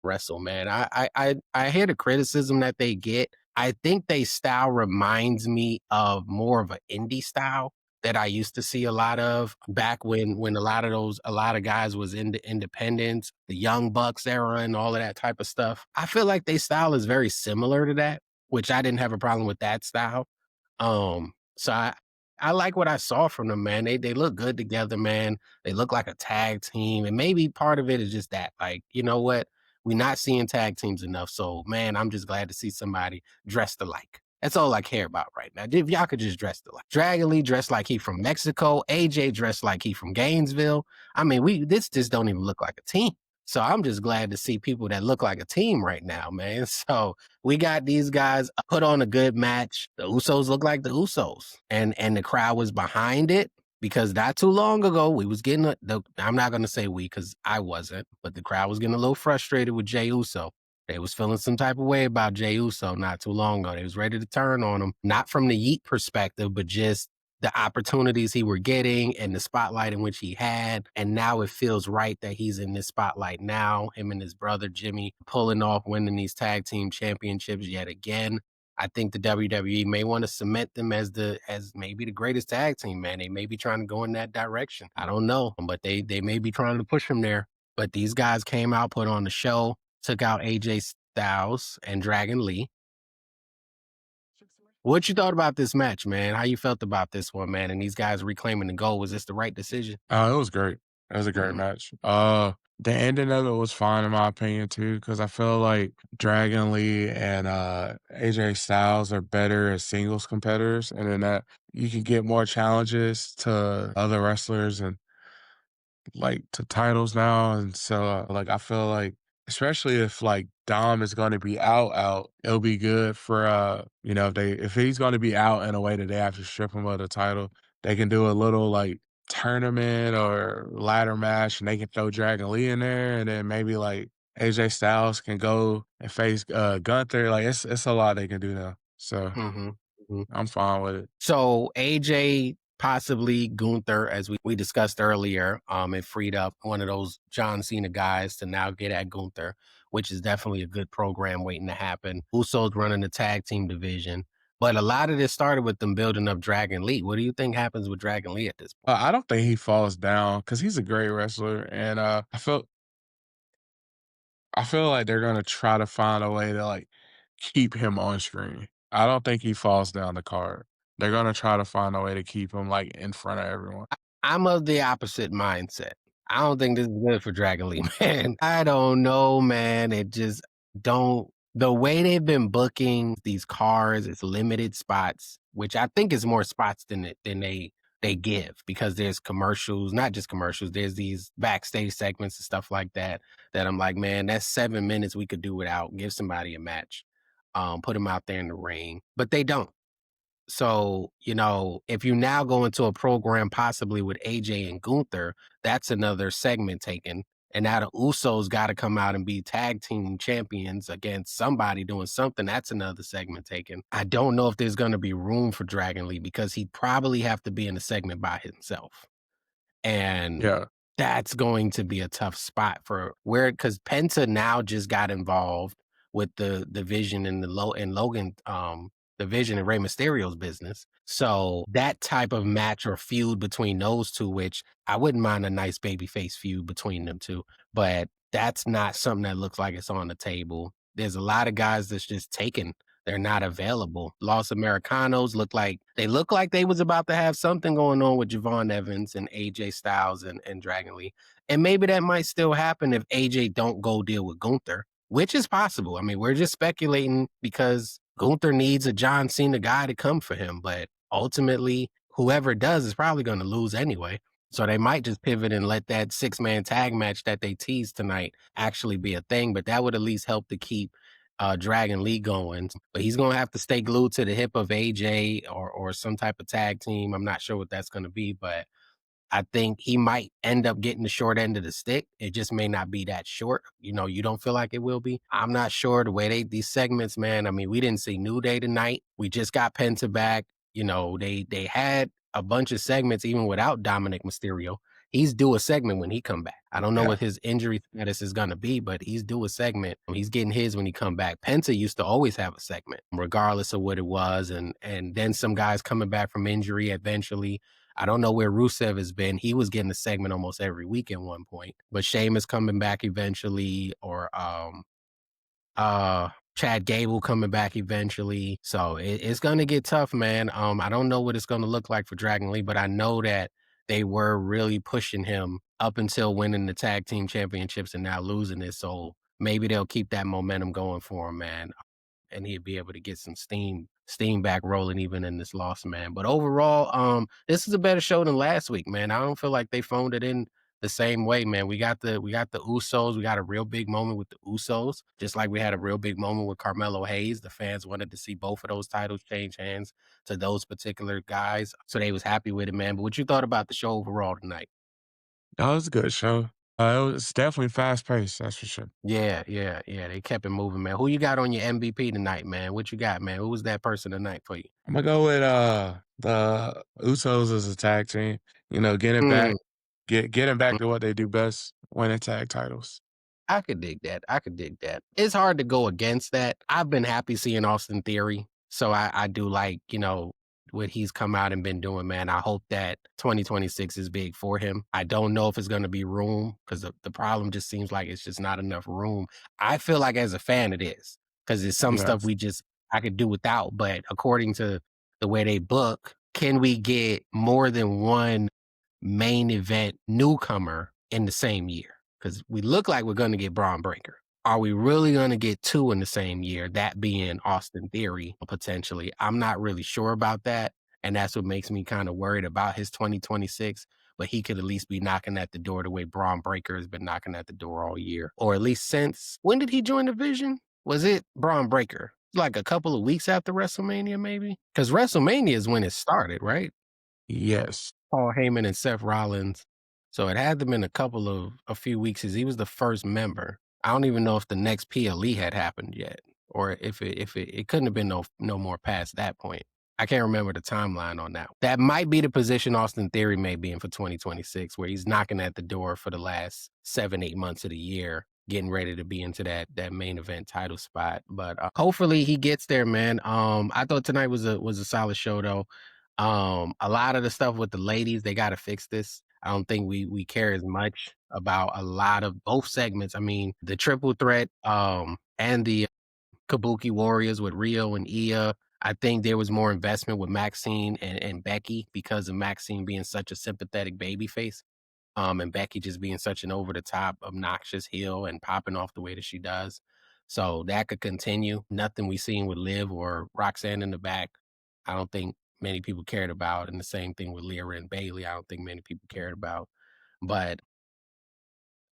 wrestle, man. I hear the criticism that they get. I think they style reminds me of more of an indie style that I used to see a lot of back when a lot of guys was in the independents, the Young Bucks era and all of that type of stuff. I feel like their style is very similar to that, which I didn't have a problem with that style. So I like what I saw from them, man. They look good together, man. They look like a tag team, and maybe part of it is just that, like, you know what? We're not seeing tag teams enough. So, man, I'm just glad to see somebody dressed alike. That's all I care about right now. If y'all could just dress alike. Dragon Lee dressed like he from Mexico. AJ dressed like he from Gainesville. I mean, this just don't even look like a team. So I'm just glad to see people that look like a team right now, man. So we got these guys put on a good match. The Usos look like the Usos, and the crowd was behind it because not too long ago we was getting I'm not gonna say we because I wasn't, but the crowd was getting a little frustrated with Jey Uso. They was feeling some type of way about Jey Uso not too long ago. They was ready to turn on him, not from the Yeet perspective, but just the opportunities he were getting and the spotlight in which he had. And now it feels right that he's in this spotlight now, him and his brother Jimmy pulling off winning these tag team championships yet again. I think the WWE may want to cement them as maybe the greatest tag team, man. They may be trying to go in that direction. I don't know, but they may be trying to push them there. But these guys came out, put on the show, took out AJ Styles and Dragon Lee. What you thought about this match, man? How you felt about this one, man? And these guys reclaiming the gold. Was this the right decision? It was great. It was a great Mhm. match. The ending of it was fine in my opinion too, because I feel like Dragon Lee and AJ Styles are better as singles competitors, and then that you can get more challenges to other wrestlers and like to titles now. And so like I feel like especially if like Dom is gonna be out, it'll be good for if he's gonna be out in a way that they have to strip him of the title, they can do a little like tournament or ladder match and they can throw Dragon Lee in there and then maybe like AJ Styles can go and face Gunther. Like it's a lot they can do now. So Mhm. Mhm. I'm fine with it. So AJ, possibly Gunther, as we discussed earlier, it freed up one of those John Cena guys to now get at Gunther, which is definitely a good program waiting to happen. Usos running the tag team division. But a lot of this started with them building up Dragon Lee. What do you think happens with Dragon Lee at this point? I don't think he falls down because he's a great wrestler, and I feel like they're gonna try to find a way to, like, keep him on screen. I don't think he falls down the card. They're gonna try to find a way to keep him, like, in front of everyone. I'm of the opposite mindset. I don't think this is good for Dragon Lee, man. I don't know, man. It just don't the way they've been booking these cars, it's limited spots, which I think is more spots than they give because there's commercials, not just commercials, there's these backstage segments and stuff like that that I'm like, man, that's 7 minutes we could do without. Give somebody a match. Put them out there in the ring. But they don't. So, if you now go into a program possibly with AJ and Gunther, that's another segment taken. And now the Usos got to come out and be tag team champions against somebody doing something. That's another segment taken. I don't know if there's going to be room for Dragon Lee because he'd probably have to be in a segment by himself. And Yeah. that's going to be a tough spot for where because Penta now just got involved with the Vision and Logan, the Vision and Rey Mysterio's business. So that type of match or feud between those two, which I wouldn't mind a nice babyface feud between them two, but that's not something that looks like it's on the table. There's a lot of guys that's just taken. They're not available. Los Americanos look like they was about to have something going on with Javon Evans and AJ Styles and Dragon Lee. And maybe that might still happen if AJ don't go deal with Gunther, which is possible. I mean, we're just speculating because Gunther needs a John Cena guy to come for him, but ultimately, whoever does is probably going to lose anyway. So they might just pivot and let that six-man tag match that they teased tonight actually be a thing, but that would at least help to keep Dragon Lee going. But he's gonna have to stay glued to the hip of AJ or some type of tag team. I'm not sure what that's gonna be, but I think he might end up getting the short end of the stick. It just may not be that short. You know, you don't feel like it will be. I'm not sure the way these segments, man. I mean, we didn't see New Day tonight. We just got Penta back. You know, they had a bunch of segments even without Dominic Mysterio. He's due a segment when he come back. I don't know Yeah. what his injury status is gonna be, but he's due a segment. He's getting his when he come back. Penta used to always have a segment, regardless of what it was, and then some guys coming back from injury eventually. I don't know where Rusev has been. He was getting a segment almost every week at one point, but Sheamus coming back eventually, or Chad Gable coming back eventually. So it's gonna get tough, man. I don't know what it's gonna look like for Dragon Lee, but I know that they were really pushing him up until winning the tag team championships and now losing it. So maybe they'll keep that momentum going for him, man, and he'd be able to get some steam back rolling even in this loss, man. But overall, this is a better show than last week, man. I don't feel like they phoned it in the same way, man. We got the Usos. We got a real big moment with the Usos, just like we had a real big moment with Carmelo Hayes. The fans wanted to see both of those titles change hands to those particular guys, so they was happy with it, man. But what you thought about the show overall tonight? That was a good show. It was definitely fast paced, that's for sure. Yeah, yeah, yeah. They kept it moving, man. Who you got on your MVP tonight, man? What you got, man? Who was that person tonight for you? I'm gonna go with the Usos as a tag team. You know, Mm. getting back to what they do best, winning tag titles. I could dig that. I could dig that. It's hard to go against that. I've been happy seeing Austin Theory. So I do like, what he's come out and been doing, man. I hope that 2026 is big for him. I don't know if it's going to be room because the problem just seems like it's just not enough room. I feel like as a fan it is because there's some stuff Yes. I could do without. But according to the way they book, can we get more than one main event newcomer in the same year? Because we look like we're going to get Braun Breaker. Are we really going to get two in the same year? That being Austin Theory, potentially. I'm not really sure about that. And that's what makes me kind of worried about his 2026. But he could at least be knocking at the door the way Braun Breaker has been knocking at the door all year. Or at least since when did he join the Vision? Was it Braun Breaker? Like a couple of weeks after WrestleMania, maybe? Because WrestleMania is when it started, right? Yes. Paul Heyman and Seth Rollins. So it had to been a few weeks since he was the first member. I don't even know if the next PLE had happened yet, or if it couldn't have been no more past that point. I can't remember the timeline on that. That might be the position Austin Theory may be in for 2026, where he's knocking at the door for the last 7-8 months of the year, getting ready to be into that main event title spot. But hopefully he gets there, man. I thought tonight was a solid show though. A lot of the stuff with the ladies, they gotta fix this. I don't think we care as much about a lot of both segments. I mean, the triple threat, and the Kabuki Warriors with Rio and Ia. I think there was more investment with Maxine and Becky because of Maxine being such a sympathetic babyface. And Becky just being such an over the top, obnoxious heel and popping off the way that she does. So that could continue. Nothing we seen with Liv or Roxanne in the back. I don't think many people cared about. And the same thing with Lyra and Bailey. I don't think many people cared about. But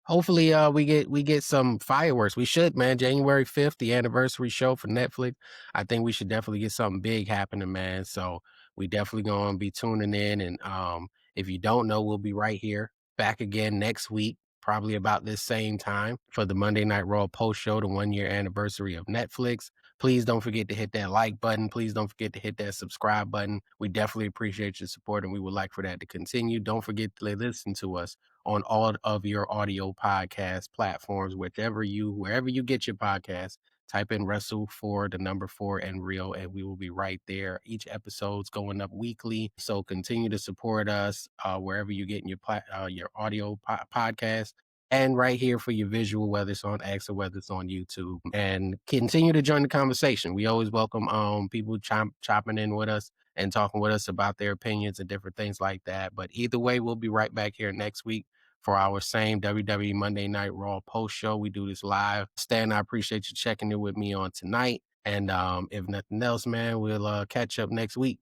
hopefully, we get some fireworks. We should, man. January 5th, the anniversary show for Netflix. I think we should definitely get something big happening, man. So we definitely gonna be tuning in. And if you don't know, we'll be right here back again next week, probably about this same time for the Monday Night Raw post show, the 1 year anniversary of Netflix. Please don't forget to hit that like button. Please don't forget to hit that subscribe button. We definitely appreciate your support and we would like for that to continue. Don't forget to listen to us on all of your audio podcast platforms, wherever you get your podcast. Type in Wrestle for the number 4 and Real, and we will be right there. Each episode's going up weekly, so continue to support us wherever you're getting your audio podcast. And right here for your visual, whether it's on X or whether it's on YouTube, and continue to join the conversation. We always welcome people chopping in with us and talking with us about their opinions and different things like that. But either way, we'll be right back here next week for our same WWE Monday Night Raw post show. We do this live. Stan, I appreciate you checking in with me on tonight. And if nothing else, man, we'll catch up next week.